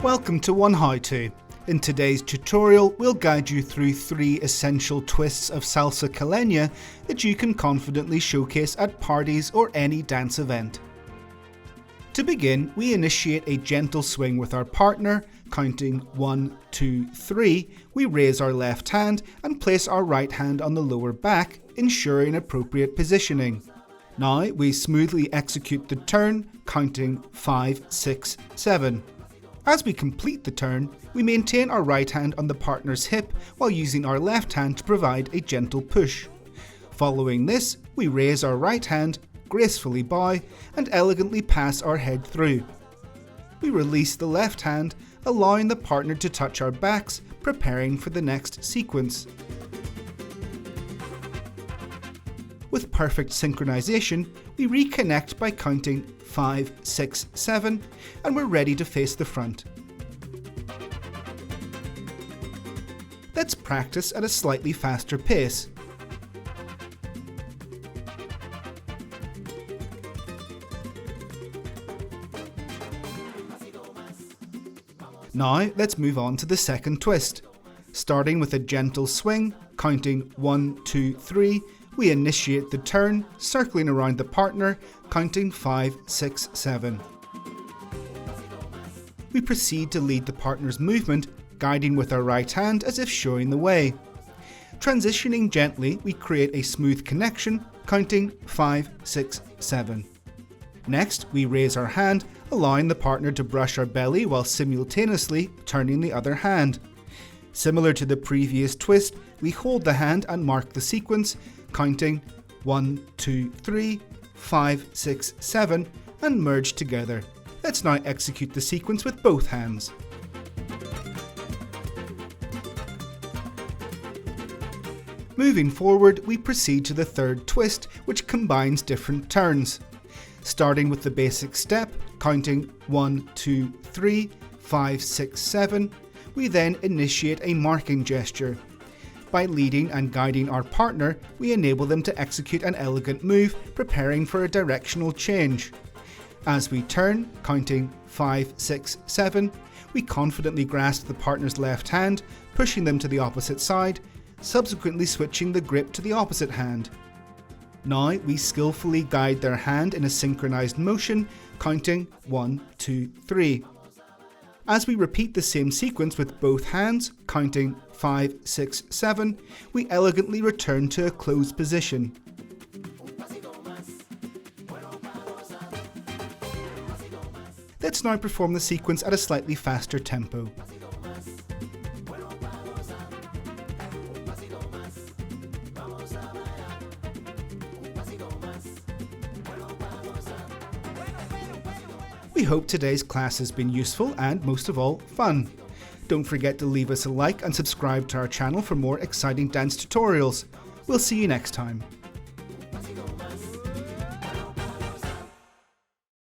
Welcome to oneHOWTO. In today's tutorial, we'll guide you through 3 essential twists of SALSA CALEña that you can confidently showcase at parties or any dance event. To begin, we initiate a gentle swing with our partner, counting 1, 2, 3. We raise our left hand and place our right hand on the lower back, ensuring appropriate positioning. Now we smoothly execute the turn, counting 5, 6, 7. As we complete the turn, we maintain our right hand on the partner's hip while using our left hand to provide a gentle push. Following this, we raise our right hand, gracefully bow, and elegantly pass our head through. We release the left hand, allowing the partner to touch our backs, preparing for the next sequence. With perfect synchronization, we reconnect by counting 5, 6, 7, and we're ready to face the front. Let's practice at a slightly faster pace. Now let's move on to the second twist. Starting with a gentle swing, counting 1, 2, 3, we initiate the turn, circling around the partner, counting 5, 6, 7. We proceed to lead the partner's movement, guiding with our right hand as if showing the way. Transitioning gently, we create a smooth connection, counting 5, 6, 7. Next, we raise our hand, allowing the partner to brush our belly while simultaneously turning the other hand. Similar to the previous twist, we hold the hand and mark the sequence, counting 1, 2, 3, 5, 6, 7, and merge together. Let's now execute the sequence with both hands. Moving forward, we proceed to the third twist, which combines different turns. Starting with the basic step, counting 1, 2, 3, 5, 6, 7, we then initiate a marking gesture. By leading and guiding our partner, we enable them to execute an elegant move, preparing for a directional change. As we turn, counting 5, 6, 7, we confidently grasp the partner's left hand, pushing them to the opposite side, subsequently switching the grip to the opposite hand. Now we skillfully guide their hand in a synchronized motion, counting 1, 2, 3. As we repeat the same sequence with both hands, counting 5, 6, 7, we elegantly return to a closed position. Let's now perform the sequence at a slightly faster tempo. We hope today's class has been useful and, most of all, fun. Don't forget to leave us a like and subscribe to our channel for more exciting dance tutorials. We'll see you next time.